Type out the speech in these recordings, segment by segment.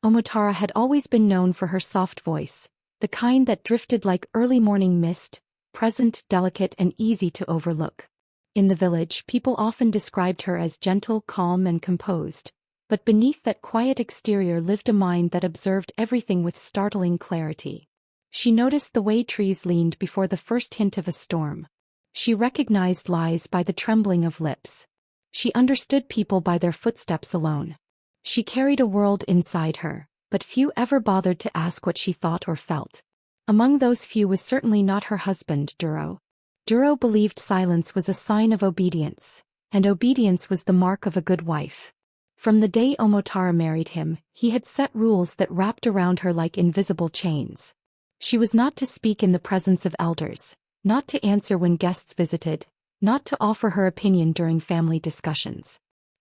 Omotara had always been known for her soft voice, the kind that drifted like early morning mist, present, delicate and easy to overlook. In the village, people often described her as gentle, calm and composed, but beneath that quiet exterior lived a mind that observed everything with startling clarity. She noticed the way trees leaned before the first hint of a storm. She recognized lies by the trembling of lips. She understood people by their footsteps alone. She carried a world inside her, but few ever bothered to ask what she thought or felt. Among those few was certainly not her husband, Duro. Duro believed silence was a sign of obedience, and obedience was the mark of a good wife. From the day Omotara married him, he had set rules that wrapped around her like invisible chains. She was not to speak in the presence of elders, not to answer when guests visited, not to offer her opinion during family discussions.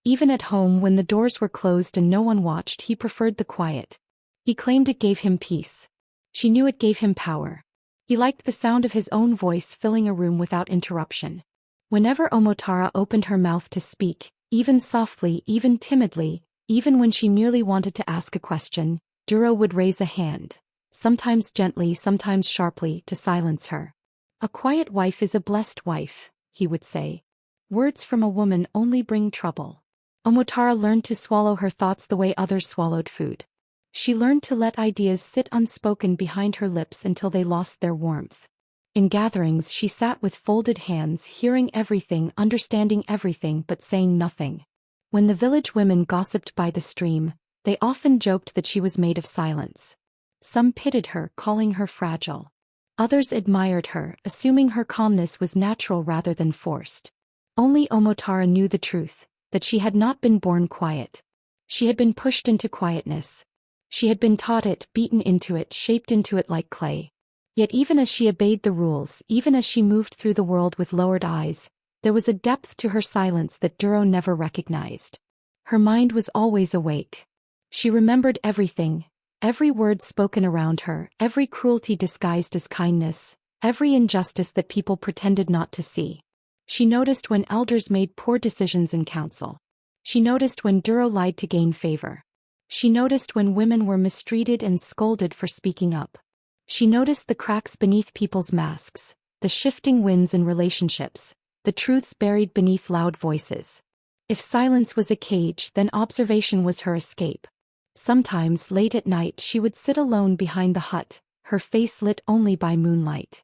Even at home when the doors were closed and no one watched, he preferred the quiet. He claimed it gave him peace. She knew it gave him power. He liked the sound of his own voice filling a room without interruption. Whenever Omotara opened her mouth to speak, even softly, even timidly, even when she merely wanted to ask a question, Duro would raise a hand, sometimes gently, sometimes sharply, to silence her. "A quiet wife is a blessed wife," he would say. "Words from a woman only bring trouble." Omotara learned to swallow her thoughts the way others swallowed food. She learned to let ideas sit unspoken behind her lips until they lost their warmth. In gatherings she sat with folded hands, hearing everything, understanding everything but saying nothing. When the village women gossiped by the stream, they often joked that she was made of silence. Some pitied her, calling her fragile. Others admired her, assuming her calmness was natural rather than forced. Only Omotara knew the truth, that she had not been born quiet. She had been pushed into quietness. She had been taught it, beaten into it, shaped into it like clay. Yet even as she obeyed the rules, even as she moved through the world with lowered eyes, there was a depth to her silence that Duro never recognized. Her mind was always awake. She remembered everything, every word spoken around her, every cruelty disguised as kindness, every injustice that people pretended not to see. She noticed when elders made poor decisions in council. She noticed when Duro lied to gain favor. She noticed when women were mistreated and scolded for speaking up. She noticed the cracks beneath people's masks, the shifting winds in relationships, the truths buried beneath loud voices. If silence was a cage, then observation was her escape. Sometimes, late at night, she would sit alone behind the hut, her face lit only by moonlight.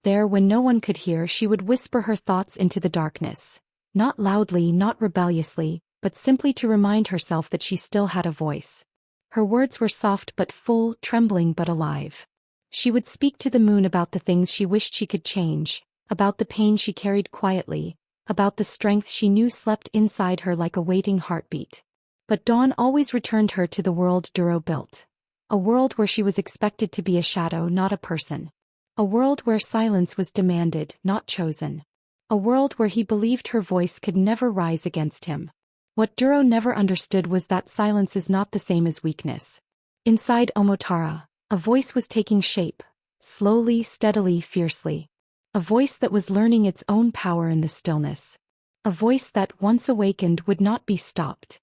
There, when no one could hear, she would whisper her thoughts into the darkness. Not loudly, not rebelliously, but simply to remind herself that she still had a voice. Her words were soft but full, trembling but alive. She would speak to the moon about the things she wished she could change, about the pain she carried quietly, about the strength she knew slept inside her like a waiting heartbeat. But dawn always returned her to the world Duro built. A world where she was expected to be a shadow, not a person. A world where silence was demanded, not chosen. A world where he believed her voice could never rise against him. What Duro never understood was that silence is not the same as weakness. Inside Omotara, a voice was taking shape, slowly, steadily, fiercely. A voice that was learning its own power in the stillness. A voice that, once awakened, would not be stopped.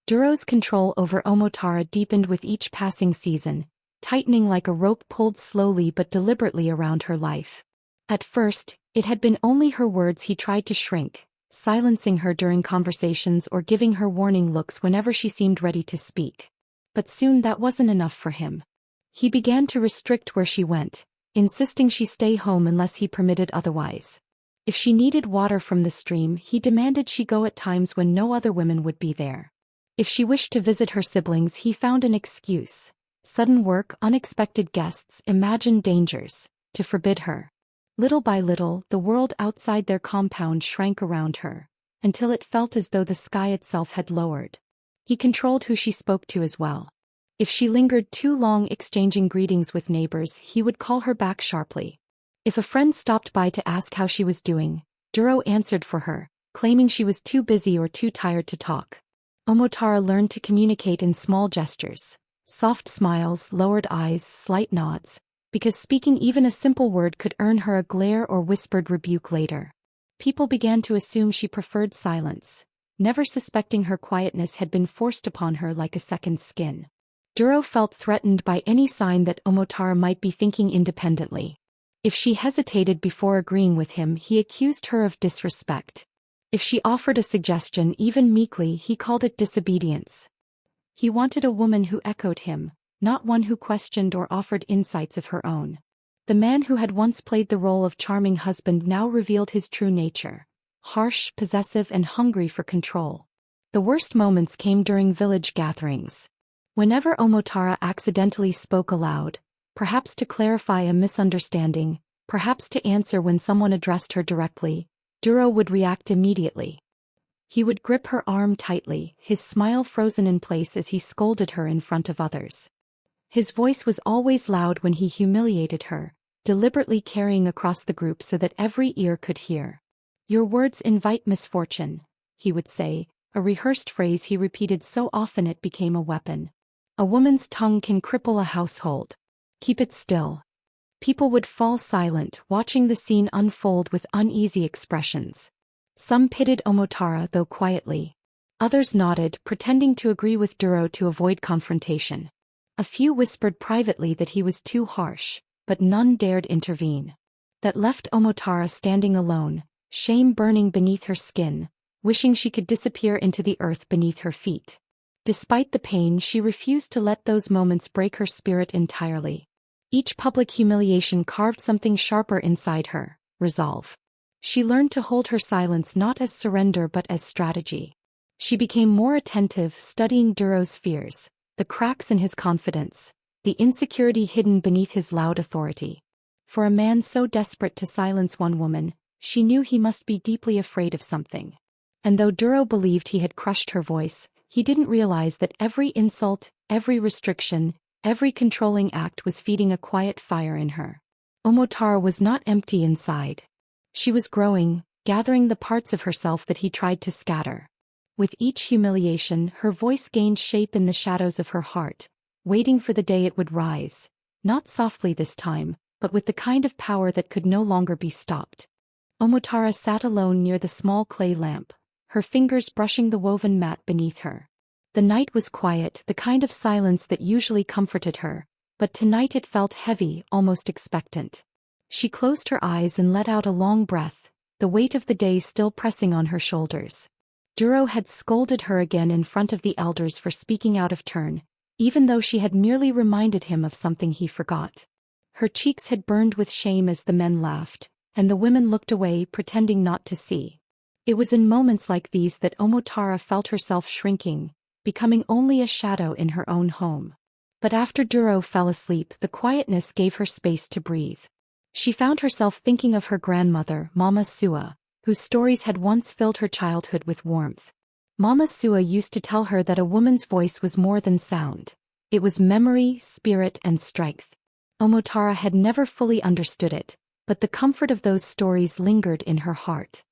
Duro's control over Omotara deepened with each passing season, tightening like a rope pulled slowly but deliberately around her life. At first, it had been only her words he tried to shrink, silencing her during conversations or giving her warning looks whenever she seemed ready to speak. But soon that wasn't enough for him. He began to restrict where she went, insisting she stay home unless he permitted otherwise. If she needed water from the stream, he demanded she go at times when no other women would be there. If she wished to visit her siblings, he found an excuse. Sudden work, unexpected guests, imagined dangers, to forbid her. Little by little, the world outside their compound shrank around her, until it felt as though the sky itself had lowered. He controlled who she spoke to as well. If she lingered too long exchanging greetings with neighbors, he would call her back sharply. If a friend stopped by to ask how she was doing, Duro answered for her, claiming she was too busy or too tired to talk. Omotara learned to communicate in small gestures, soft smiles, lowered eyes, slight nods, because speaking even a simple word could earn her a glare or whispered rebuke later. People began to assume she preferred silence, never suspecting her quietness had been forced upon her like a second skin. Duro felt threatened by any sign that Omotara might be thinking independently. If she hesitated before agreeing with him, he accused her of disrespect. If she offered a suggestion even meekly, he called it disobedience. He wanted a woman who echoed him, not one who questioned or offered insights of her own. The man who had once played the role of charming husband now revealed his true nature: harsh, possessive, and hungry for control. The worst moments came during village gatherings. Whenever Omotara accidentally spoke aloud, perhaps to clarify a misunderstanding, perhaps to answer when someone addressed her directly, Duro would react immediately. He would grip her arm tightly, his smile frozen in place as he scolded her in front of others. His voice was always loud when he humiliated her, deliberately carrying across the group so that every ear could hear. "Your words invite misfortune," he would say, a rehearsed phrase he repeated so often it became a weapon. "A woman's tongue can cripple a household. Keep it still." People would fall silent, watching the scene unfold with uneasy expressions. Some pitied Omotara, though quietly. Others nodded, pretending to agree with Duro to avoid confrontation. A few whispered privately that he was too harsh, but none dared intervene. That left Omotara standing alone, shame burning beneath her skin, wishing she could disappear into the earth beneath her feet. Despite the pain, she refused to let those moments break her spirit entirely. Each public humiliation carved something sharper inside her: resolve. She learned to hold her silence not as surrender but as strategy. She became more attentive, studying Duro's fears, the cracks in his confidence, the insecurity hidden beneath his loud authority. For a man so desperate to silence one woman, she knew he must be deeply afraid of something. And though Duro believed he had crushed her voice, he didn't realize that every insult, every restriction, every controlling act was feeding a quiet fire in her. Omotara was not empty inside. She was growing, gathering the parts of herself that he tried to scatter. With each humiliation, her voice gained shape in the shadows of her heart, waiting for the day it would rise, not softly this time, but with the kind of power that could no longer be stopped. Omotara sat alone near the small clay lamp, her fingers brushing the woven mat beneath her. The night was quiet, the kind of silence that usually comforted her, but tonight it felt heavy, almost expectant. She closed her eyes and let out a long breath, the weight of the day still pressing on her shoulders. Duro had scolded her again in front of the elders for speaking out of turn, even though she had merely reminded him of something he forgot. Her cheeks had burned with shame as the men laughed, and the women looked away, pretending not to see. It was in moments like these that Omotara felt herself shrinking, becoming only a shadow in her own home. But after Duro fell asleep, the quietness gave her space to breathe. She found herself thinking of her grandmother, Mama Sua, whose stories had once filled her childhood with warmth. Mama Sua used to tell her that a woman's voice was more than sound. It was memory, spirit, and strength. Omotara had never fully understood it, but the comfort of those stories lingered in her heart.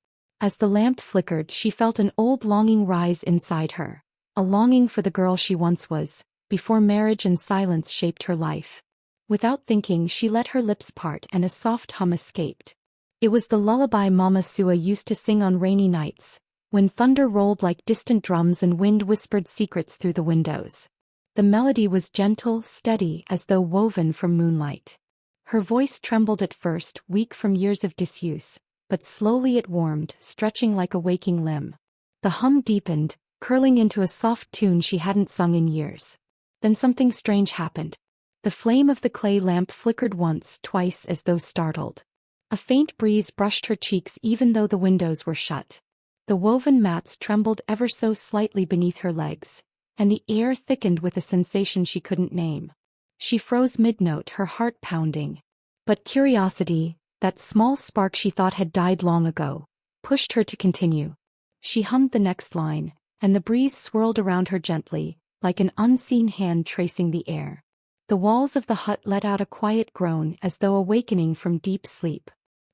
As the lamp flickered, she felt an old longing rise inside her, a longing for the girl she once was, before marriage and silence shaped her life. Without thinking, she let her lips part and a soft hum escaped. It was the lullaby Mama Sua used to sing on rainy nights, when thunder rolled like distant drums and wind whispered secrets through the windows. The melody was gentle, steady, as though woven from moonlight. Her voice trembled at first, weak from years of disuse, but slowly it warmed, stretching like a waking limb. The hum deepened, curling into a soft tune she hadn't sung in years. Then something strange happened. The flame of the clay lamp flickered once, twice, as though startled. A faint breeze brushed her cheeks even though the windows were shut. The woven mats trembled ever so slightly beneath her legs, and the air thickened with a sensation she couldn't name. She froze mid-note, her heart pounding. But curiosity, that small spark she thought had died long ago, pushed her to continue. She hummed the next line, and the breeze swirled around her gently, like an unseen hand tracing the air. The walls of the hut let out a quiet groan as though awakening from deep sleep.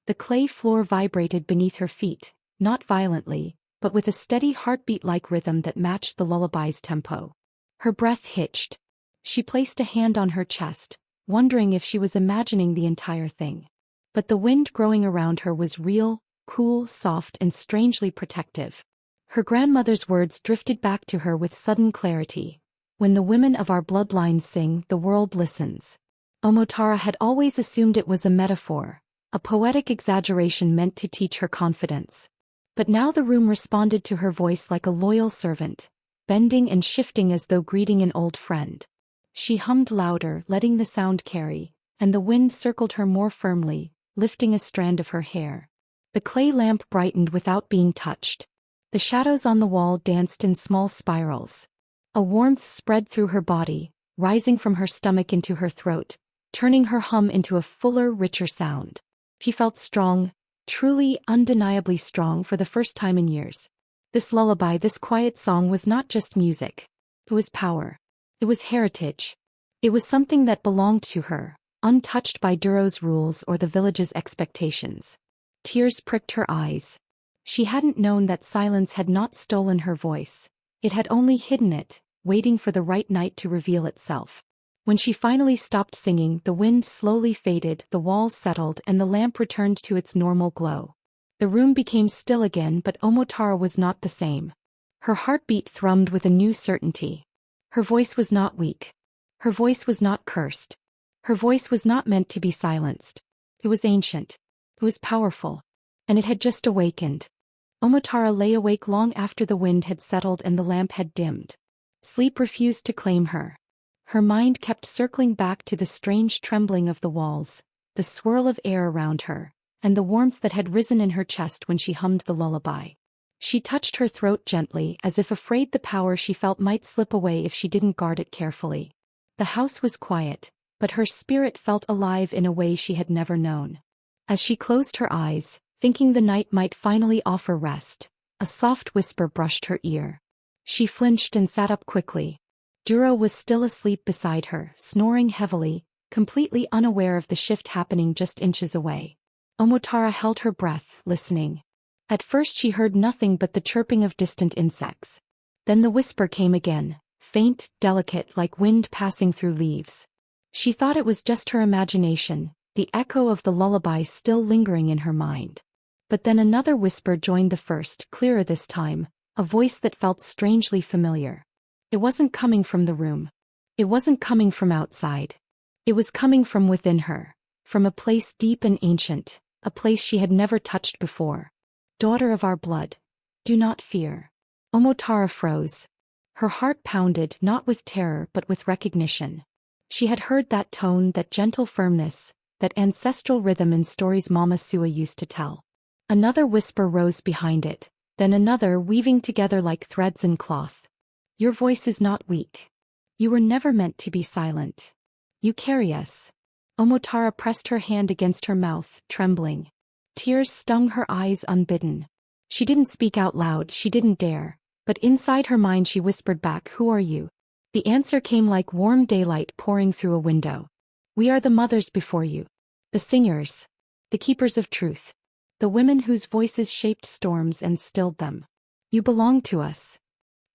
The clay floor vibrated beneath her feet, not violently, but with a steady heartbeat-like rhythm that matched the lullaby's tempo. Her breath hitched. She placed a hand on her chest, wondering if she was imagining the entire thing. But the wind growing around her was real, cool, soft, and strangely protective. Her grandmother's words drifted back to her with sudden clarity. When the women of our bloodline sing, the world listens. Omotara had always assumed it was a metaphor, a poetic exaggeration meant to teach her confidence. But now the room responded to her voice like a loyal servant, bending and shifting as though greeting an old friend. She hummed louder, letting the sound carry, and the wind circled her more firmly, lifting a strand of her hair. The clay lamp brightened without being touched. The shadows on the wall danced in small spirals. A warmth spread through her body, rising from her stomach into her throat, turning her hum into a fuller, richer sound. She felt strong, truly, undeniably strong for the first time in years. This lullaby, this quiet song was not just music. It was power. It was heritage. It was something that belonged to her, untouched by Duro's rules or the village's expectations. Tears pricked her eyes. She hadn't known that silence had not stolen her voice. It had only hidden it, waiting for the right night to reveal itself. When she finally stopped singing, the wind slowly faded, the walls settled, and the lamp returned to its normal glow. The room became still again, but Omotara was not the same. Her heartbeat thrummed with a new certainty. Her voice was not weak. Her voice was not cursed. Her voice was not meant to be silenced. It was ancient. It was powerful. And it had just awakened. Omotara lay awake long after the wind had settled and the lamp had dimmed. Sleep refused to claim her. Her mind kept circling back to the strange trembling of the walls, the swirl of air around her, and the warmth that had risen in her chest when she hummed the lullaby. She touched her throat gently, as if afraid the power she felt might slip away if she didn't guard it carefully. The house was quiet, but her spirit felt alive in a way she had never known. As she closed her eyes, thinking the night might finally offer rest, a soft whisper brushed her ear. She flinched and sat up quickly. Duro was still asleep beside her, snoring heavily, completely unaware of the shift happening just inches away. Omotara held her breath, listening. At first she heard nothing but the chirping of distant insects. Then the whisper came again, faint, delicate, like wind passing through leaves. She thought it was just her imagination, the echo of the lullaby still lingering in her mind. But then another whisper joined the first, clearer this time, a voice that felt strangely familiar. It wasn't coming from the room. It wasn't coming from outside. It was coming from within her, from a place deep and ancient, a place she had never touched before. Daughter of our blood, do not fear. Omotara froze. Her heart pounded, not with terror but with recognition. She had heard that tone, that gentle firmness, that ancestral rhythm in stories Mama Sua used to tell. Another whisper rose behind it, then another, weaving together like threads in cloth. Your voice is not weak. You were never meant to be silent. You carry us. Omotara pressed her hand against her mouth, trembling. Tears stung her eyes unbidden. She didn't speak out loud, she didn't dare, but inside her mind she whispered back, "Who are you?" The answer came like warm daylight pouring through a window. We are the mothers before you. The singers. The keepers of truth. The women whose voices shaped storms and stilled them. You belong to us.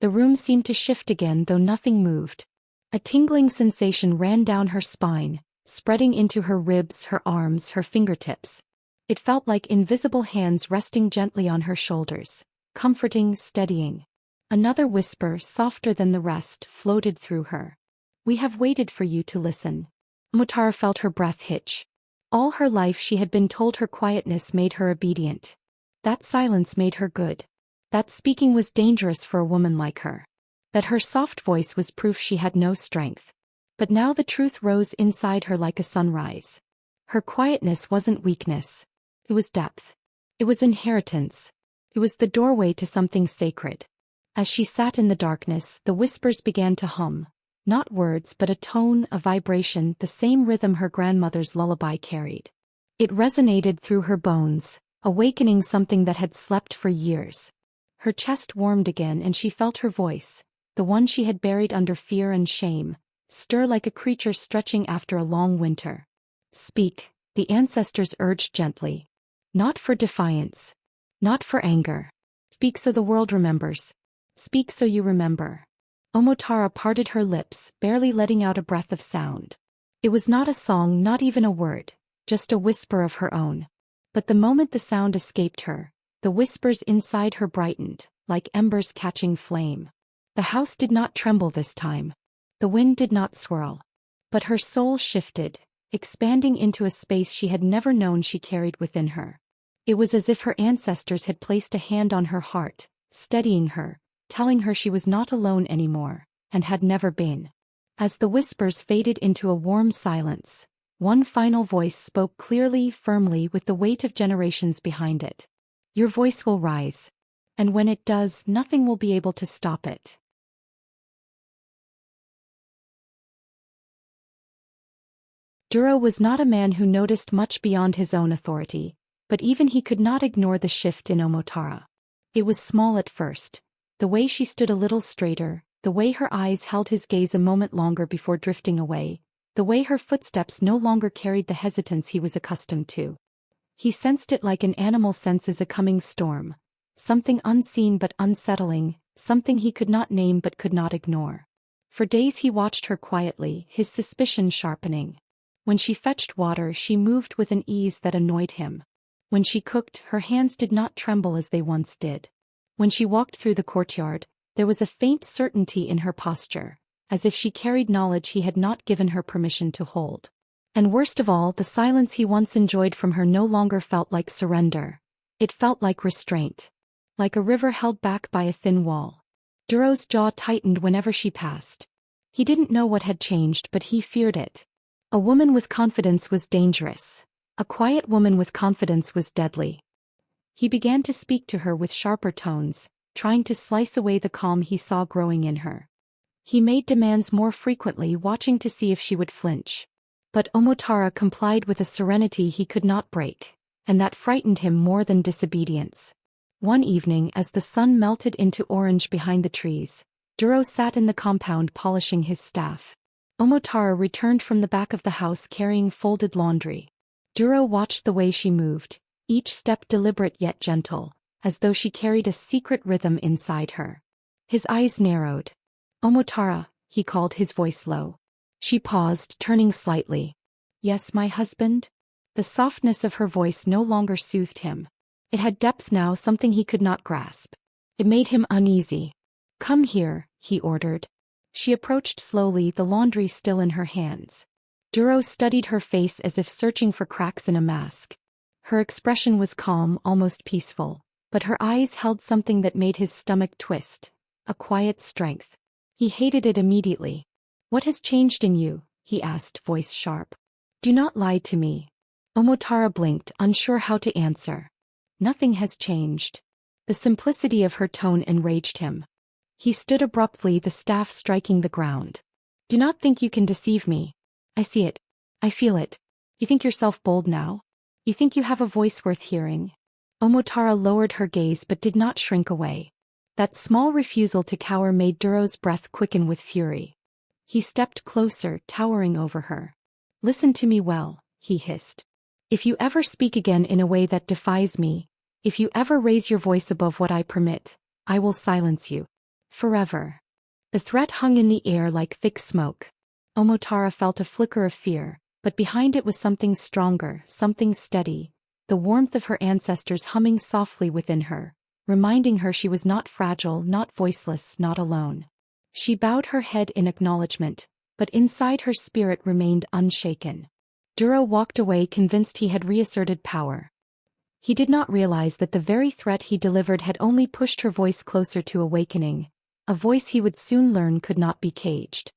The room seemed to shift again, though nothing moved. A tingling sensation ran down her spine, spreading into her ribs, her arms, her fingertips. It felt like invisible hands resting gently on her shoulders, comforting, steadying. Another whisper, softer than the rest, floated through her. We have waited for you to listen. Omotara felt her breath hitch. All her life she had been told her quietness made her obedient. That silence made her good. That speaking was dangerous for a woman like her. That her soft voice was proof she had no strength. But now the truth rose inside her like a sunrise. Her quietness wasn't weakness. It was depth. It was inheritance. It was the doorway to something sacred. As she sat in the darkness, the whispers began to hum. Not words but a tone, a vibration, the same rhythm her grandmother's lullaby carried. It resonated through her bones, awakening something that had slept for years. Her chest warmed again and she felt her voice, the one she had buried under fear and shame, stir like a creature stretching after a long winter. Speak, the ancestors urged gently. Not for defiance. Not for anger. Speak so the world remembers. Speak so you remember. Omotara parted her lips, barely letting out a breath of sound. It was not a song, not even a word, just a whisper of her own. But the moment the sound escaped her, the whispers inside her brightened, like embers catching flame. The house did not tremble this time. The wind did not swirl. But her soul shifted, expanding into a space she had never known she carried within her. It was as if her ancestors had placed a hand on her heart, steadying her, telling her she was not alone anymore, and had never been. As the whispers faded into a warm silence, one final voice spoke clearly, firmly, with the weight of generations behind it. Your voice will rise. And when it does, nothing will be able to stop it. Duro was not a man who noticed much beyond his own authority, but even he could not ignore the shift in Omotara. It was small at first, the way she stood a little straighter, the way her eyes held his gaze a moment longer before drifting away, the way her footsteps no longer carried the hesitance he was accustomed to. He sensed it like an animal senses a coming storm, something unseen but unsettling, something he could not name but could not ignore. For days he watched her quietly, his suspicion sharpening. When she fetched water, she moved with an ease that annoyed him. When she cooked, her hands did not tremble as they once did. When she walked through the courtyard, there was a faint certainty in her posture, as if she carried knowledge he had not given her permission to hold. And worst of all, the silence he once enjoyed from her no longer felt like surrender. It felt like restraint. Like a river held back by a thin wall. Duro's jaw tightened whenever she passed. He didn't know what had changed, but he feared it. A woman with confidence was dangerous. A quiet woman with confidence was deadly. He began to speak to her with sharper tones, trying to slice away the calm he saw growing in her. He made demands more frequently, watching to see if she would flinch. But Omotara complied with a serenity he could not break, and that frightened him more than disobedience. One evening, as the sun melted into orange behind the trees, Duro sat in the compound polishing his staff. Omotara returned from the back of the house carrying folded laundry. Duro watched the way she moved, each step deliberate yet gentle, as though she carried a secret rhythm inside her. His eyes narrowed. Omotara, he called, his voice low. She paused, turning slightly. Yes, my husband? The softness of her voice no longer soothed him. It had depth now, something he could not grasp. It made him uneasy. Come here, he ordered. She approached slowly, the laundry still in her hands. Duro studied her face as if searching for cracks in a mask. Her expression was calm, almost peaceful, but her eyes held something that made his stomach twist, a quiet strength. He hated it immediately. What has changed in you? He asked, voice sharp. Do not lie to me. Omotara blinked, unsure how to answer. Nothing has changed. The simplicity of her tone enraged him. He stood abruptly, the staff striking the ground. Do not think you can deceive me. I see it. I feel it. You think yourself bold now? You think you have a voice worth hearing? Omotara lowered her gaze but did not shrink away. That small refusal to cower made Duro's breath quicken with fury. He stepped closer, towering over her. Listen to me well, he hissed. If you ever speak again in a way that defies me, if you ever raise your voice above what I permit, I will silence you. Forever. The threat hung in the air like thick smoke. Omotara felt a flicker of fear, but behind it was something stronger, something steady, the warmth of her ancestors humming softly within her, reminding her she was not fragile, not voiceless, not alone. She bowed her head in acknowledgement, but inside her spirit remained unshaken. Duro walked away, convinced he had reasserted power. He did not realize that the very threat he delivered had only pushed her voice closer to awakening, a voice he would soon learn could not be caged.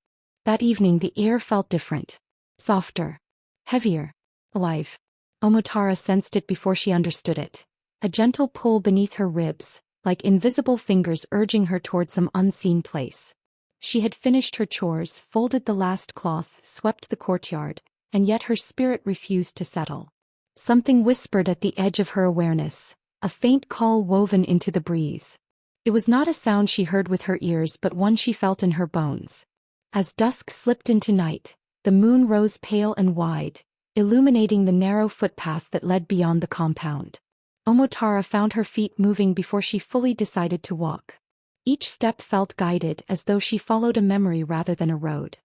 That evening the air felt different. Softer. Heavier. Alive. Omotara sensed it before she understood it. A gentle pull beneath her ribs, like invisible fingers urging her toward some unseen place. She had finished her chores, folded the last cloth, swept the courtyard, and yet her spirit refused to settle. Something whispered at the edge of her awareness, a faint call woven into the breeze. It was not a sound she heard with her ears but one she felt in her bones. As dusk slipped into night, the moon rose pale and wide, illuminating the narrow footpath that led beyond the compound. Omotara found her feet moving before she fully decided to walk. Each step felt guided, as though she followed a memory rather than a road.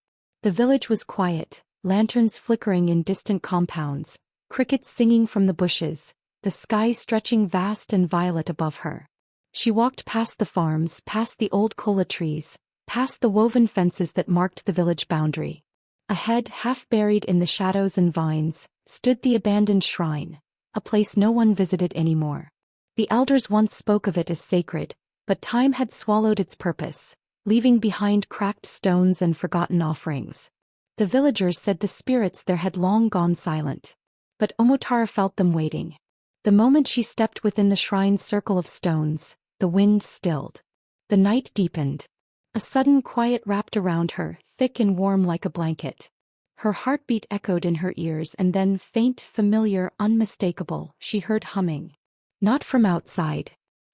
The village was quiet, lanterns flickering in distant compounds, crickets singing from the bushes, the sky stretching vast and violet above her. She walked past the farms, past the old kola trees, past the woven fences that marked the village boundary. Ahead, half buried in the shadows and vines, stood the abandoned shrine, a place no one visited anymore. The elders once spoke of it as sacred, but time had swallowed its purpose, leaving behind cracked stones and forgotten offerings. The villagers said the spirits there had long gone silent. But Omotara felt them waiting. The moment she stepped within the shrine's circle of stones, the wind stilled. The night deepened. A sudden quiet wrapped around her, thick and warm like a blanket. Her heartbeat echoed in her ears, and then, faint, familiar, unmistakable, she heard humming. Not from outside.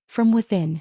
From within.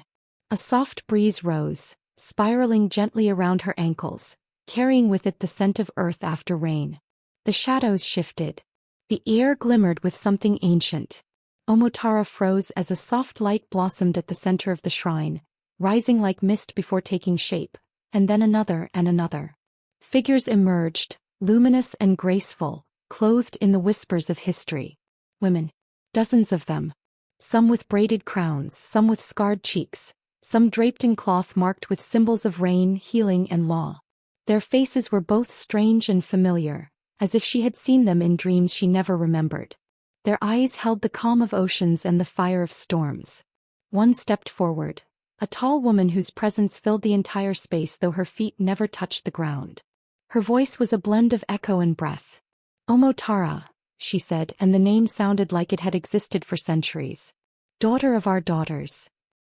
A soft breeze rose, spiraling gently around her ankles, carrying with it the scent of earth after rain. The shadows shifted. The air glimmered with something ancient. Omotara froze as a soft light blossomed at the center of the shrine, rising like mist before taking shape, and then another and another. Figures emerged, luminous and graceful, clothed in the whispers of history. Women. Dozens of them. Some with braided crowns, some with scarred cheeks, some draped in cloth marked with symbols of rain, healing, and law. Their faces were both strange and familiar, as if she had seen them in dreams she never remembered. Their eyes held the calm of oceans and the fire of storms. One stepped forward, a tall woman whose presence filled the entire space though her feet never touched the ground. Her voice was a blend of echo and breath. "Omotara," she said, and the name sounded like it had existed for centuries. "Daughter of our daughters."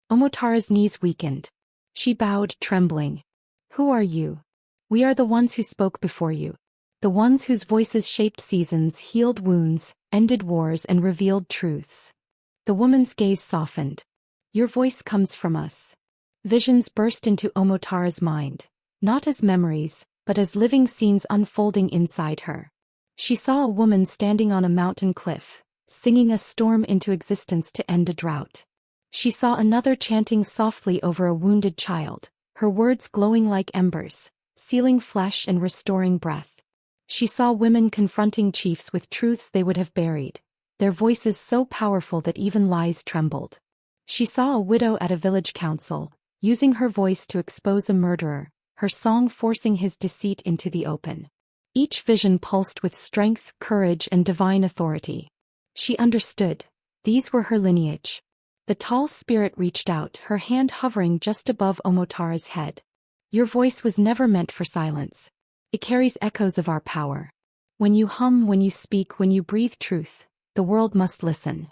Omotara's knees weakened. She bowed, trembling. "Who are you?" "We are the ones who spoke before you. The ones whose voices shaped seasons, healed wounds, ended wars, and revealed truths." The woman's gaze softened. "Your voice comes from us." Visions burst into Omotara's mind, not as memories, but as living scenes unfolding inside her. She saw a woman standing on a mountain cliff, singing a storm into existence to end a drought. She saw another chanting softly over a wounded child, her words glowing like embers, sealing flesh and restoring breath. She saw women confronting chiefs with truths they would have buried, their voices so powerful that even lies trembled. She saw a widow at a village council, using her voice to expose a murderer, her song forcing his deceit into the open. Each vision pulsed with strength, courage, and divine authority. She understood. These were her lineage. The tall spirit reached out, her hand hovering just above Omotara's head. "Your voice was never meant for silence. It carries echoes of our power. When you hum, when you speak, when you breathe truth, the world must listen."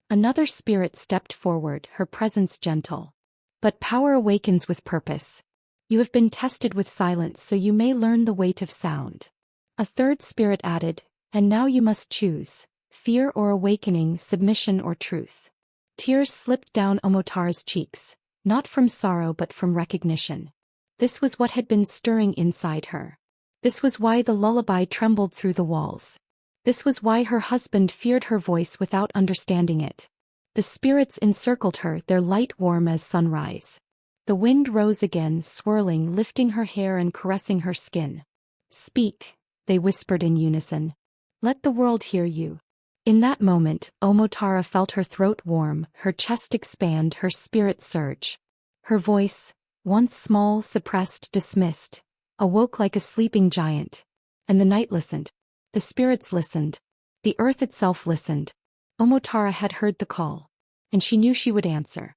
Another spirit stepped forward, her presence gentle. "But power awakens with purpose. You have been tested with silence, so you may learn the weight of sound." A third spirit added, "And now you must choose, fear or awakening, submission or truth." Tears slipped down Omotara's cheeks, not from sorrow but from recognition. This was what had been stirring inside her. This was why the lullaby trembled through the walls. This was why her husband feared her voice without understanding it. The spirits encircled her, their light warm as sunrise. The wind rose again, swirling, lifting her hair and caressing her skin. "Speak," they whispered in unison. "Let the world hear you." In that moment, Omotara felt her throat warm, her chest expand, her spirit surge. Her voice, once small, suppressed, dismissed, awoke like a sleeping giant. And the night listened. The spirits listened. The earth itself listened. Omotara had heard the call. And she knew she would answer.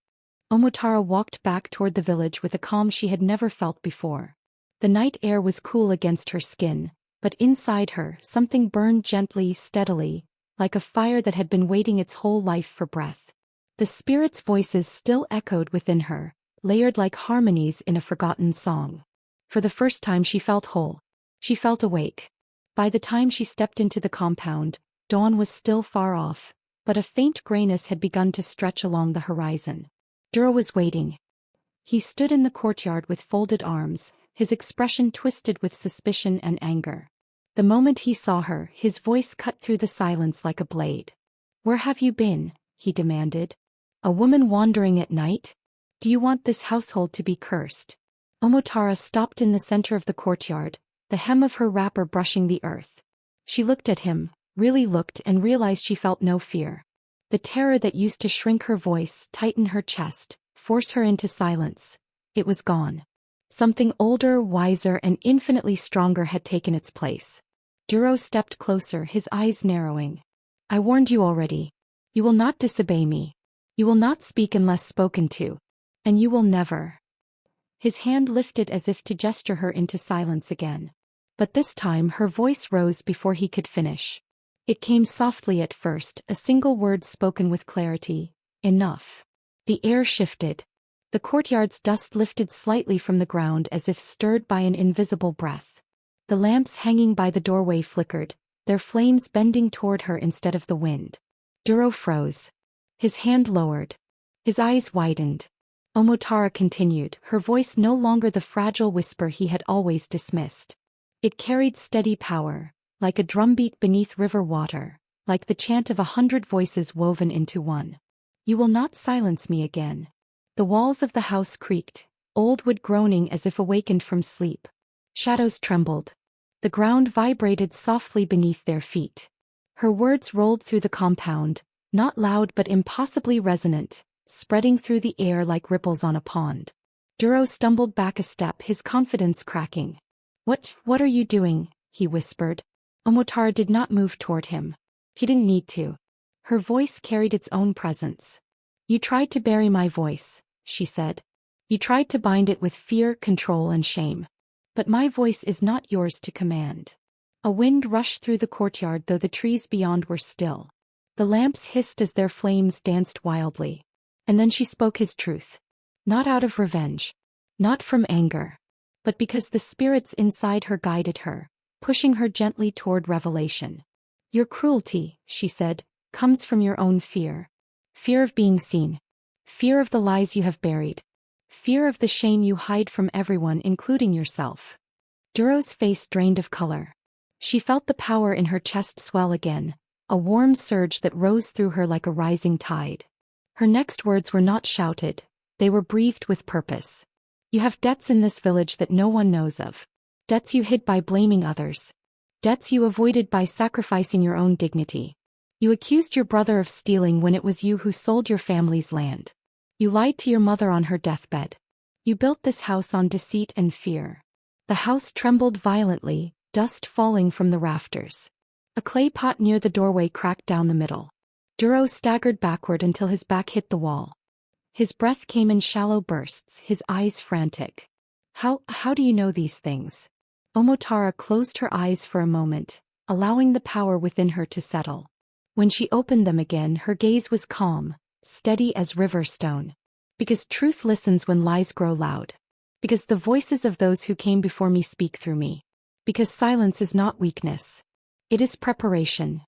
Omotara walked back toward the village with a calm she had never felt before. The night air was cool against her skin, but inside her, something burned gently, steadily, like a fire that had been waiting its whole life for breath. The spirits' voices still echoed within her, layered like harmonies in a forgotten song. For the first time she felt whole. She felt awake. By the time she stepped into the compound, dawn was still far off, but a faint grayness had begun to stretch along the horizon. Dura was waiting. He stood in the courtyard with folded arms, his expression twisted with suspicion and anger. The moment he saw her, his voice cut through the silence like a blade. "Where have you been?" he demanded. "A woman wandering at night? Do you want this household to be cursed?" Omotara stopped in the center of the courtyard, the hem of her wrapper brushing the earth. She looked at him, really looked, and realized she felt no fear. The terror that used to shrink her voice, tighten her chest, force her into silence, it was gone. Something older, wiser, and infinitely stronger had taken its place. Duro stepped closer, his eyes narrowing. I warned you already. You will not disobey me. You will not speak unless spoken to. And you will never. His hand lifted as if to gesture her into silence again. But this time her voice rose before he could finish. It came softly at first, a single word spoken with clarity. Enough. The air shifted. The courtyard's dust lifted slightly from the ground as if stirred by an invisible breath. The lamps hanging by the doorway flickered, their flames bending toward her instead of the wind. Duro froze. His hand lowered. His eyes widened. Omotara continued, her voice no longer the fragile whisper he had always dismissed. It carried steady power, like a drumbeat beneath river water, like the chant of 100 voices woven into one. You will not silence me again. The walls of the house creaked, old wood groaning as if awakened from sleep. Shadows trembled. The ground vibrated softly beneath their feet. Her words rolled through the compound, not loud but impossibly resonant, spreading through the air like ripples on a pond. Duro stumbled back a step, his confidence cracking. What are you doing?" he whispered. Omotara did not move toward him. He didn't need to. Her voice carried its own presence. You tried to bury my voice, she said. You tried to bind it with fear, control, and shame. But my voice is not yours to command. A wind rushed through the courtyard though the trees beyond were still. The lamps hissed as their flames danced wildly. And then she spoke his truth. Not out of revenge. Not from anger. But because the spirits inside her guided her, pushing her gently toward revelation. Your cruelty, she said, comes from your own fear. Fear of being seen. Fear of the lies you have buried. Fear of the shame you hide from everyone, including yourself. Duro's face drained of color. She felt the power in her chest swell again, a warm surge that rose through her like a rising tide. Her next words were not shouted, they were breathed with purpose. You have debts in this village that no one knows of. Debts you hid by blaming others. Debts you avoided by sacrificing your own dignity. You accused your brother of stealing when it was you who sold your family's land. You lied to your mother on her deathbed. You built this house on deceit and fear. The house trembled violently, dust falling from the rafters. A clay pot near the doorway cracked down the middle. Duro staggered backward until his back hit the wall. His breath came in shallow bursts, his eyes frantic. How do you know these things? Omotara closed her eyes for a moment, allowing the power within her to settle. When she opened them again, her gaze was calm, steady as river stone. Because truth listens when lies grow loud. Because the voices of those who came before me speak through me. Because silence is not weakness. It is preparation.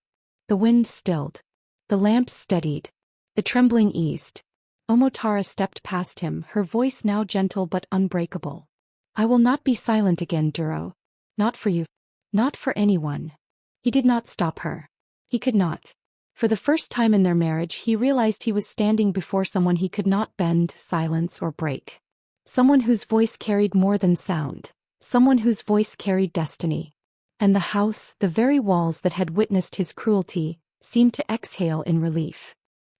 The wind stilled. The lamps steadied. The trembling eased. Omotara stepped past him, her voice now gentle but unbreakable. I will not be silent again, Duro. Not for you. Not for anyone. He did not stop her. He could not. For the first time in their marriage, he realized he was standing before someone he could not bend, silence, or break. Someone whose voice carried more than sound. Someone whose voice carried destiny. And the house, the very walls that had witnessed his cruelty, seemed to exhale in relief.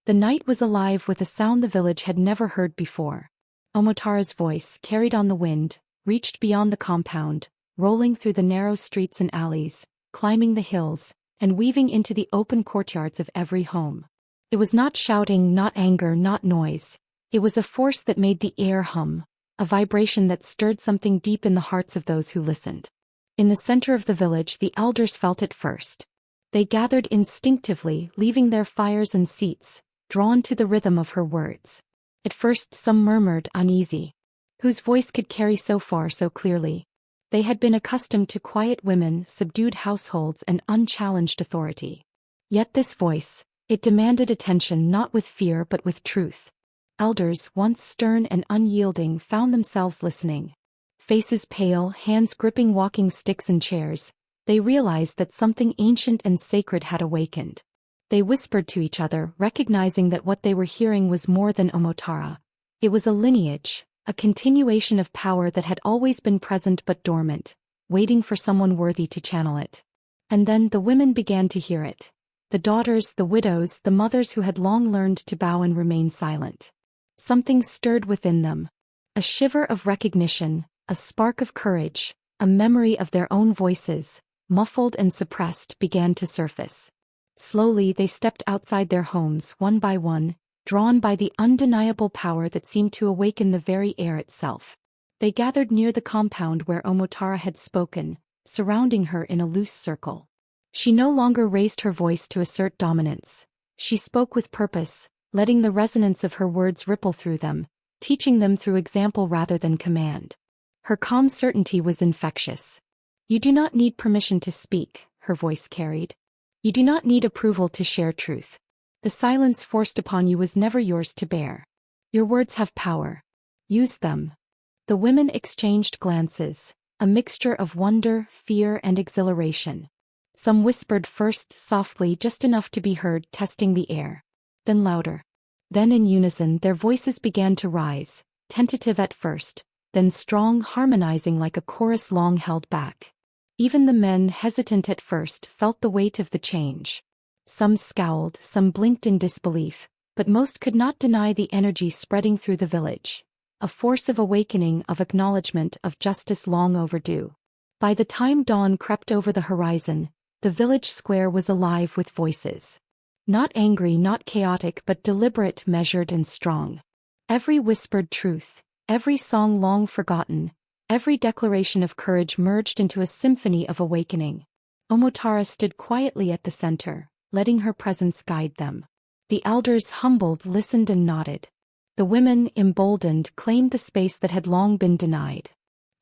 The night was alive with a sound the village had never heard before. Omotara's voice, carried on the wind, reached beyond the compound, rolling through the narrow streets and alleys, climbing the hills, and weaving into the open courtyards of every home. It was not shouting, not anger, not noise. It was a force that made the air hum, a vibration that stirred something deep in the hearts of those who listened. In the center of the village, the elders felt it first. They gathered instinctively, leaving their fires and seats, drawn to the rhythm of her words. At first some murmured, uneasy. Whose voice could carry so far so clearly? They had been accustomed to quiet women, subdued households, and unchallenged authority. Yet this voice, it demanded attention not with fear but with truth. Elders, once stern and unyielding, found themselves listening. Faces pale, hands gripping walking sticks and chairs, they realized that something ancient and sacred had awakened. They whispered to each other, recognizing that what they were hearing was more than Omotara. It was a lineage, a continuation of power that had always been present but dormant, waiting for someone worthy to channel it. And then the women began to hear it. The daughters, the widows, the mothers who had long learned to bow and remain silent. Something stirred within them. A shiver of recognition, A spark of courage, a memory of their own voices, muffled and suppressed, began to surface. Slowly they stepped outside their homes one by one, drawn by the undeniable power that seemed to awaken the very air itself. They gathered near the compound where Omotara had spoken, surrounding her in a loose circle. She no longer raised her voice to assert dominance. She spoke with purpose, letting the resonance of her words ripple through them, teaching them through example rather than command. Her calm certainty was infectious. "You do not need permission to speak," her voice carried. "You do not need approval to share truth. The silence forced upon you was never yours to bear. Your words have power. Use them." The women exchanged glances, a mixture of wonder, fear, and exhilaration. Some whispered first softly, just enough to be heard, testing the air. Then louder. Then in unison their voices began to rise, tentative at first, then strong, harmonizing like a chorus long held back. Even the men, hesitant at first, felt the weight of the change. Some scowled, some blinked in disbelief, but most could not deny the energy spreading through the village. A force of awakening, of acknowledgement, of justice long overdue. By the time dawn crept over the horizon, the village square was alive with voices. Not angry, not chaotic, but deliberate, measured, and strong. Every whispered truth, every song long forgotten, every declaration of courage merged into a symphony of awakening. Omotara stood quietly at the center, letting her presence guide them. The elders, humbled, listened and nodded. The women, emboldened, claimed the space that had long been denied.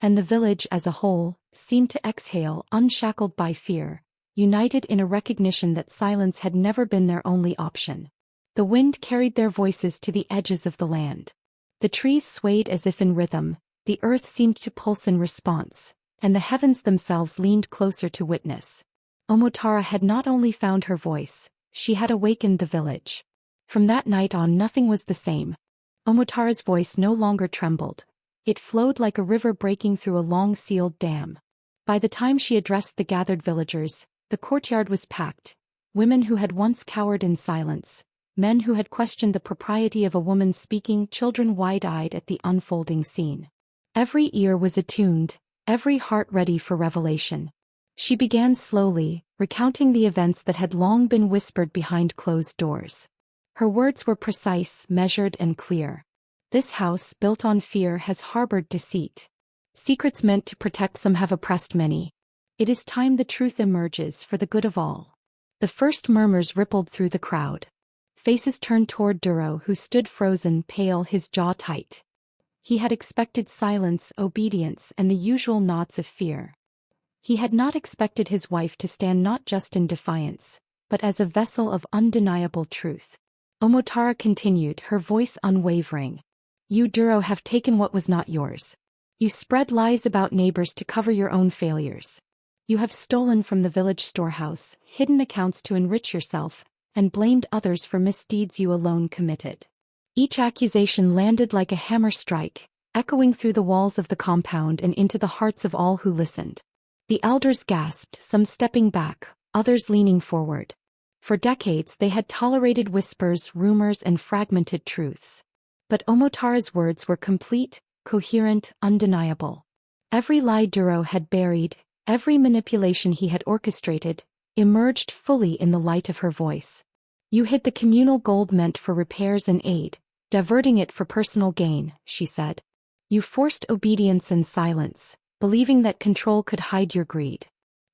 And the village as a whole seemed to exhale, unshackled by fear, united in a recognition that silence had never been their only option. The wind carried their voices to the edges of the land. The trees swayed as if in rhythm, the earth seemed to pulse in response, and the heavens themselves leaned closer to witness. Omotara had not only found her voice, she had awakened the village. From that night on nothing was the same. Omotara's voice no longer trembled. It flowed like a river breaking through a long-sealed dam. By the time she addressed the gathered villagers, the courtyard was packed. Women who had once cowered in silence, men who had questioned the propriety of a woman speaking, children wide-eyed at the unfolding scene. Every ear was attuned, every heart ready for revelation. She began slowly, recounting the events that had long been whispered behind closed doors. Her words were precise, measured, and clear. "This house, built on fear, has harbored deceit. Secrets meant to protect some have oppressed many. It is time the truth emerges for the good of all." The first murmurs rippled through the crowd. Faces turned toward Duro, who stood frozen, pale, his jaw tight. He had expected silence, obedience, and the usual nods of fear. He had not expected his wife to stand not just in defiance, but as a vessel of undeniable truth. Omotara continued, her voice unwavering. "You, Duro, have taken what was not yours. You spread lies about neighbors to cover your own failures. You have stolen from the village storehouse, hidden accounts to enrich yourself, and blamed others for misdeeds you alone committed." Each accusation landed like a hammer strike, echoing through the walls of the compound and into the hearts of all who listened. The elders gasped, some stepping back, others leaning forward. For decades they had tolerated whispers, rumors, and fragmented truths. But Omotara's words were complete, coherent, undeniable. Every lie Duro had buried, every manipulation he had orchestrated, emerged fully in the light of her voice. "You hid the communal gold meant for repairs and aid, diverting it for personal gain," she said. "You forced obedience and silence, believing that control could hide your greed.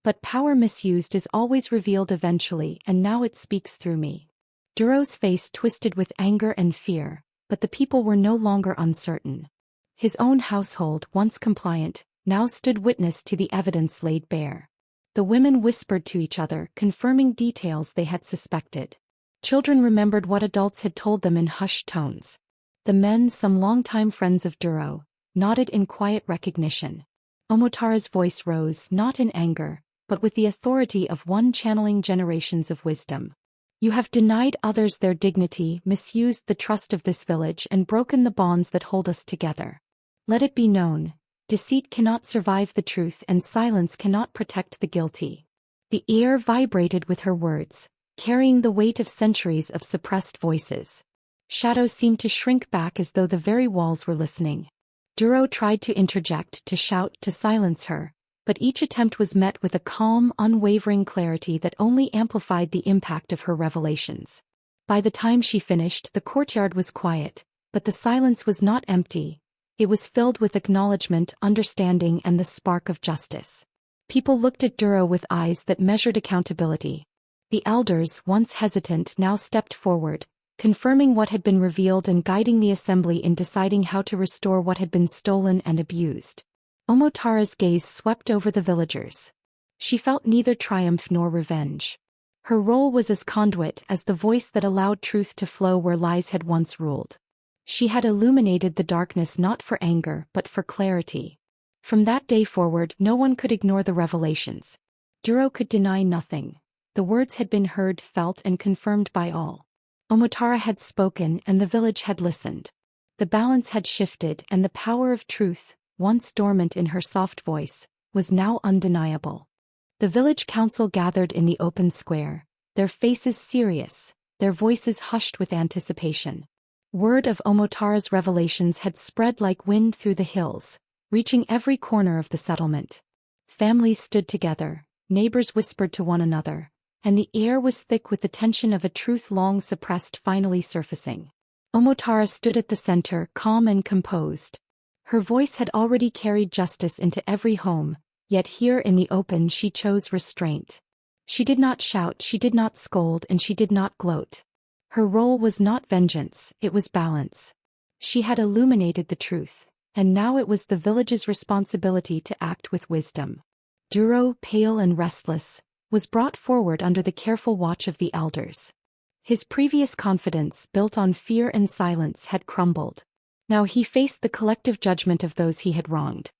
But power misused is always revealed eventually, and now it speaks through me." Duro's face twisted with anger and fear, but the people were no longer uncertain. His own household, once compliant, now stood witness to the evidence laid bare. The women whispered to each other, confirming details they had suspected. Children remembered what adults had told them in hushed tones. The men, some longtime friends of Duro, nodded in quiet recognition. Omotara's voice rose, not in anger, but with the authority of one channeling generations of wisdom. "You have denied others their dignity, misused the trust of this village, and broken the bonds that hold us together. Let it be known, deceit cannot survive the truth and silence cannot protect the guilty." The air vibrated with her words, carrying the weight of centuries of suppressed voices. Shadows seemed to shrink back as though the very walls were listening. Duro tried to interject, to shout, to silence her, but each attempt was met with a calm, unwavering clarity that only amplified the impact of her revelations. By the time she finished, the courtyard was quiet, but the silence was not empty. It was filled with acknowledgement, understanding, and the spark of justice. People looked at Duro with eyes that measured accountability. The elders, once hesitant, now stepped forward, confirming what had been revealed and guiding the assembly in deciding how to restore what had been stolen and abused. Omotara's gaze swept over the villagers. She felt neither triumph nor revenge. Her role was as conduit, as the voice that allowed truth to flow where lies had once ruled. She had illuminated the darkness not for anger but for clarity. From that day forward, no one could ignore the revelations. Duro could deny nothing. The words had been heard, felt, and confirmed by all. Omotara had spoken, and the village had listened. The balance had shifted, and the power of truth, once dormant in her soft voice, was now undeniable. The village council gathered in the open square, their faces serious, their voices hushed with anticipation. Word of Omotara's revelations had spread like wind through the hills, reaching every corner of the settlement. Families stood together, neighbors whispered to one another, and the air was thick with the tension of a truth long suppressed finally surfacing. Omotara stood at the center, calm and composed. Her voice had already carried justice into every home, yet here in the open she chose restraint. She did not shout, she did not scold, and she did not gloat. Her role was not vengeance, it was balance. She had illuminated the truth, and now it was the village's responsibility to act with wisdom. Duro, pale and restless, was brought forward under the careful watch of the elders. His previous confidence, built on fear and silence, had crumbled. Now he faced the collective judgment of those he had wronged.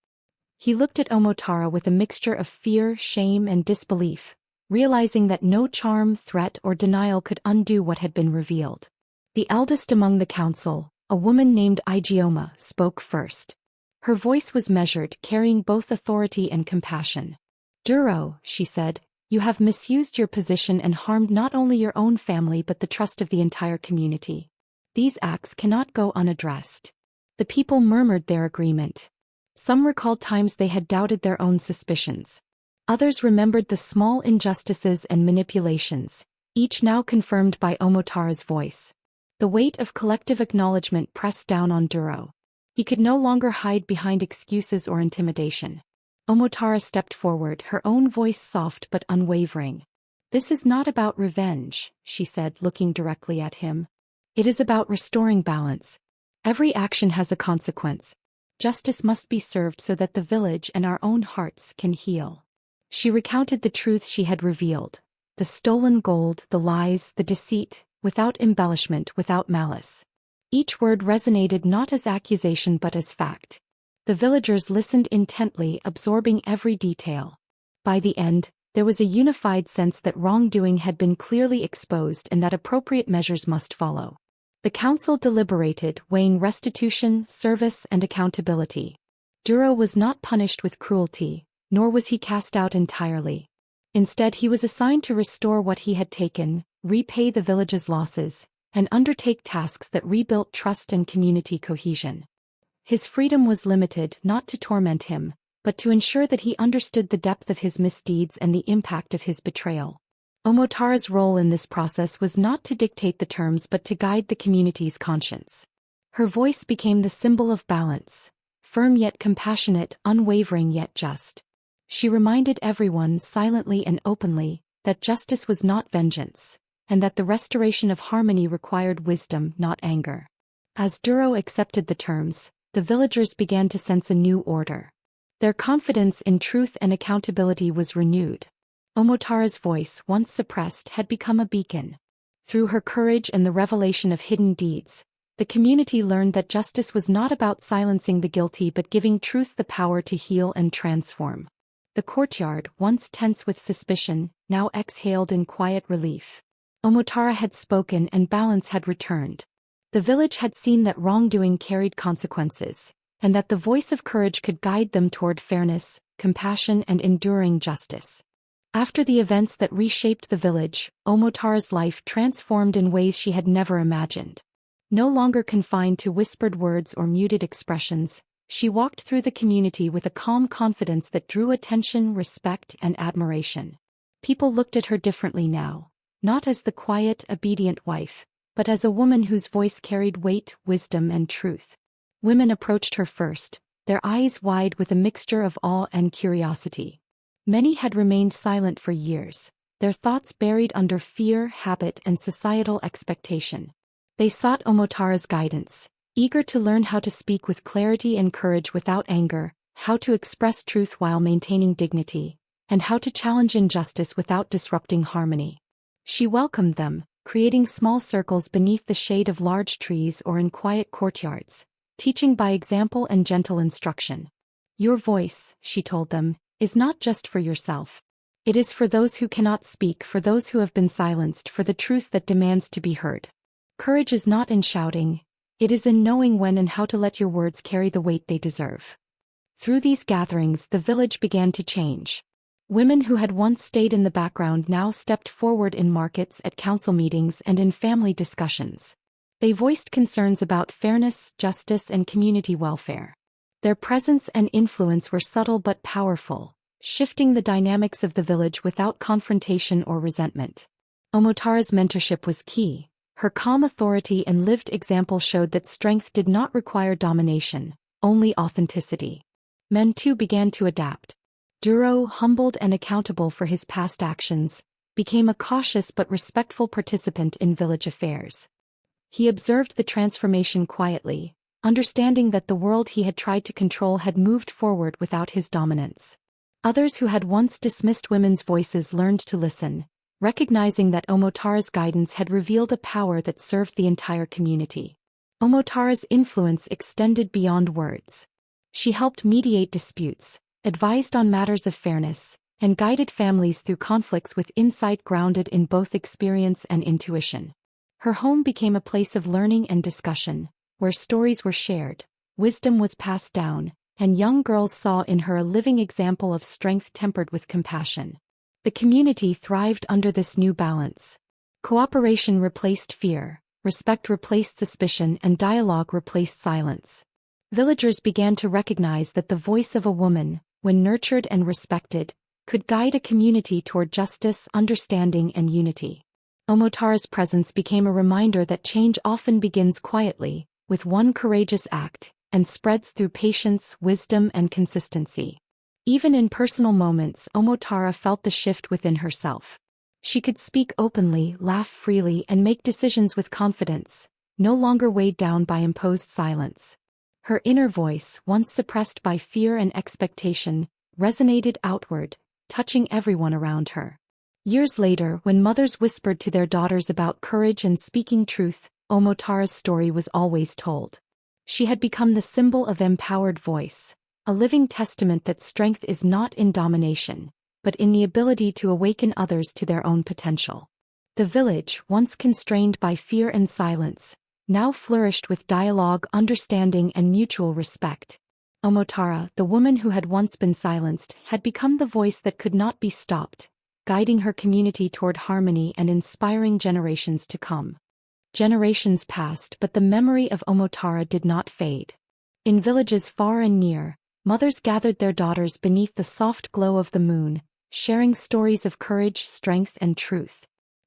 He looked at Omotara with a mixture of fear, shame, and disbelief, realizing that no charm, threat, or denial could undo what had been revealed. The eldest among the council, a woman named Igioma, spoke first. Her voice was measured, carrying both authority and compassion. "Duro," she said, "you have misused your position and harmed not only your own family but the trust of the entire community. These acts cannot go unaddressed." The people murmured their agreement. Some recalled times they had doubted their own suspicions. Others remembered the small injustices and manipulations, each now confirmed by Omotara's voice. The weight of collective acknowledgement pressed down on Duro. He could no longer hide behind excuses or intimidation. Omotara stepped forward, her own voice soft but unwavering. "This is not about revenge," she said, looking directly at him. "It is about restoring balance. Every action has a consequence. Justice must be served so that the village and our own hearts can heal." She recounted the truths she had revealed, the stolen gold, the lies, the deceit, without embellishment, without malice. Each word resonated not as accusation but as fact. The villagers listened intently, absorbing every detail. By the end, there was a unified sense that wrongdoing had been clearly exposed and that appropriate measures must follow. The council deliberated, weighing restitution, service, and accountability. Duro was not punished with cruelty, nor was he cast out entirely. Instead, he was assigned to restore what he had taken, repay the village's losses, and undertake tasks that rebuilt trust and community cohesion. His freedom was limited not to torment him, but to ensure that he understood the depth of his misdeeds and the impact of his betrayal. Omotara's role in this process was not to dictate the terms but to guide the community's conscience. Her voice became the symbol of balance, firm yet compassionate, unwavering yet just. She reminded everyone, silently and openly, that justice was not vengeance, and that the restoration of harmony required wisdom, not anger. As Duro accepted the terms, the villagers began to sense a new order. Their confidence in truth and accountability was renewed. Omotara's voice, once suppressed, had become a beacon. Through her courage and the revelation of hidden deeds, the community learned that justice was not about silencing the guilty but giving truth the power to heal and transform. The courtyard, once tense with suspicion, now exhaled in quiet relief. Omotara had spoken and balance had returned. The village had seen that wrongdoing carried consequences, and that the voice of courage could guide them toward fairness, compassion, and enduring justice. After the events that reshaped the village, Omotara's life transformed in ways she had never imagined. No longer confined to whispered words or muted expressions, She walked through the community with a calm confidence that drew attention, respect, and admiration. People looked at her differently now, not as the quiet, obedient wife, but as a woman whose voice carried weight, wisdom, and truth. Women approached her first, their eyes wide with a mixture of awe and curiosity. Many had remained silent for years, their thoughts buried under fear, habit, and societal expectation. They sought Omotara's guidance, eager to learn how to speak with clarity and courage without anger, how to express truth while maintaining dignity, and how to challenge injustice without disrupting harmony. She welcomed them, creating small circles beneath the shade of large trees or in quiet courtyards, teaching by example and gentle instruction. Your voice, she told them, is not just for yourself. It is for those who cannot speak, for those who have been silenced, for the truth that demands to be heard. Courage is not in shouting, it is in knowing when and how to let your words carry the weight they deserve. Through these gatherings, the village began to change. Women who had once stayed in the background now stepped forward in markets, at council meetings, and in family discussions. They voiced concerns about fairness, justice, and community welfare. Their presence and influence were subtle but powerful, shifting the dynamics of the village without confrontation or resentment. Omotara's mentorship was key. Her calm authority and lived example showed that strength did not require domination, only authenticity. Men too began to adapt. Duro, humbled and accountable for his past actions, became a cautious but respectful participant in village affairs. He observed the transformation quietly, understanding that the world he had tried to control had moved forward without his dominance. Others who had once dismissed women's voices learned to listen, recognizing that Omotara's guidance had revealed a power that served the entire community. Omotara's influence extended beyond words. She helped mediate disputes, advised on matters of fairness, and guided families through conflicts with insight grounded in both experience and intuition. Her home became a place of learning and discussion, where stories were shared, wisdom was passed down, and young girls saw in her a living example of strength tempered with compassion. The community thrived under this new balance. Cooperation replaced fear, respect replaced suspicion, and dialogue replaced silence. Villagers began to recognize that the voice of a woman, when nurtured and respected, could guide a community toward justice, understanding, and unity. Omotara's presence became a reminder that change often begins quietly, with one courageous act, and spreads through patience, wisdom, and consistency. Even in personal moments, Omotara felt the shift within herself. She could speak openly, laugh freely, and make decisions with confidence, no longer weighed down by imposed silence. Her inner voice, once suppressed by fear and expectation, resonated outward, touching everyone around her. Years later, when mothers whispered to their daughters about courage and speaking truth, Omotara's story was always told. She had become the symbol of empowered voice, a living testament that strength is not in domination, but in the ability to awaken others to their own potential. The village, once constrained by fear and silence, now flourished with dialogue, understanding, and mutual respect. Omotara, the woman who had once been silenced, had become the voice that could not be stopped, guiding her community toward harmony and inspiring generations to come. Generations passed, but the memory of Omotara did not fade. In villages far and near, mothers gathered their daughters beneath the soft glow of the moon, sharing stories of courage, strength, and truth.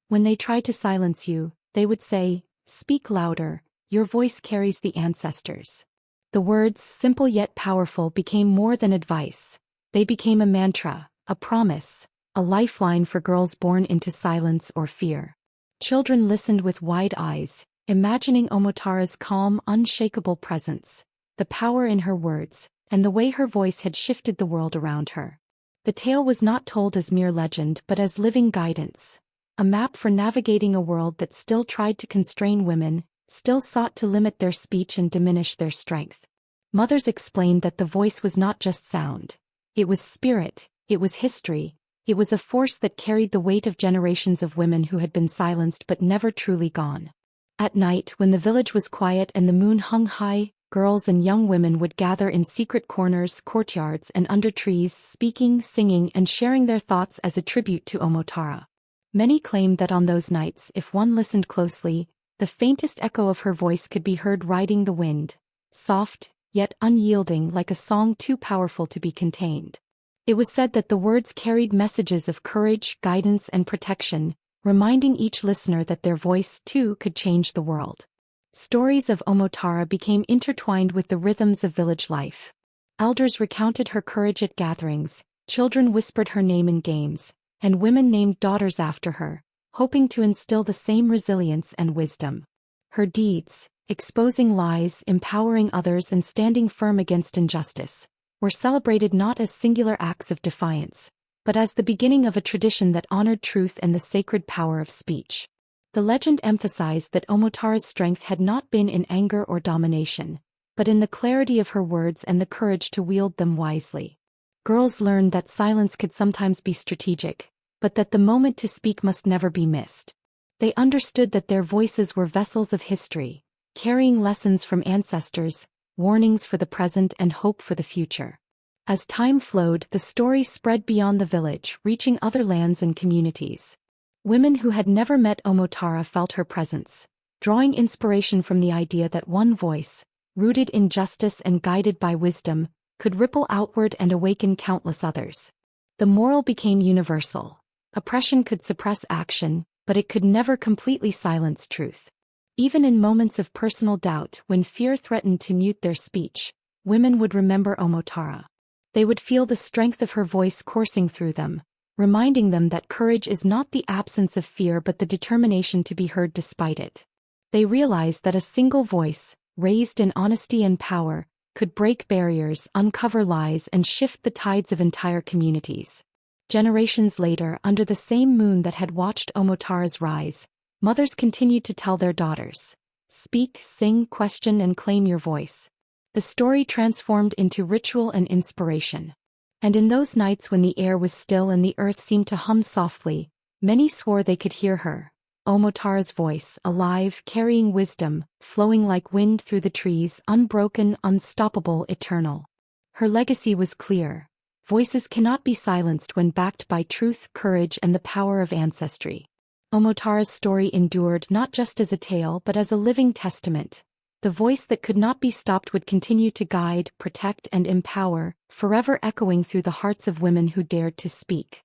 When they tried to silence you, they would say, "Speak louder, your voice carries the ancestors." The words, simple yet powerful, became more than advice. They became a mantra, a promise, a lifeline for girls born into silence or fear. Children listened with wide eyes, imagining Omotara's calm, unshakable presence, the power in her words, and the way her voice had shifted the world around her. The tale was not told as mere legend but as living guidance, a map for navigating a world that still tried to constrain women, still sought to limit their speech and diminish their strength. Mothers explained that the voice was not just sound. It was spirit, it was history, it was a force that carried the weight of generations of women who had been silenced but never truly gone. At night, when the village was quiet and the moon hung high, girls and young women would gather in secret corners, courtyards, and under trees, speaking, singing, and sharing their thoughts as a tribute to Omotara. Many claimed that on those nights, if one listened closely, the faintest echo of her voice could be heard riding the wind, soft, yet unyielding like a song too powerful to be contained. It was said that the words carried messages of courage, guidance, and protection, reminding each listener that their voice, too, could change the world. Stories of Omotara became intertwined with the rhythms of village life. Elders recounted her courage at gatherings, children whispered her name in games, and women named daughters after her, hoping to instill the same resilience and wisdom. Her deeds, exposing lies, empowering others, and standing firm against injustice, were celebrated not as singular acts of defiance, but as the beginning of a tradition that honored truth and the sacred power of speech. The legend emphasized that Omotara's strength had not been in anger or domination, but in the clarity of her words and the courage to wield them wisely. Girls learned that silence could sometimes be strategic, but that the moment to speak must never be missed. They understood that their voices were vessels of history, carrying lessons from ancestors, warnings for the present and hope for the future. As time flowed, the story spread beyond the village, reaching other lands and communities. Women who had never met Omotara felt her presence, drawing inspiration from the idea that one voice, rooted in justice and guided by wisdom, could ripple outward and awaken countless others. The moral became universal. Oppression could suppress action, but it could never completely silence truth. Even in moments of personal doubt, when fear threatened to mute their speech, women would remember Omotara. They would feel the strength of her voice coursing through them, reminding them that courage is not the absence of fear but the determination to be heard despite it. They realized that a single voice, raised in honesty and power, could break barriers, uncover lies, and shift the tides of entire communities. Generations later, under the same moon that had watched Omotara's rise, mothers continued to tell their daughters, "Speak, sing, question, and claim your voice." The story transformed into ritual and inspiration. And in those nights when the air was still and the earth seemed to hum softly, many swore they could hear her, Omotara's voice, alive, carrying wisdom, flowing like wind through the trees, unbroken, unstoppable, eternal. Her legacy was clear. Voices cannot be silenced when backed by truth, courage, and the power of ancestry. Omotara's story endured not just as a tale but as a living testament. The voice that could not be stopped would continue to guide, protect, and empower, forever echoing through the hearts of women who dared to speak.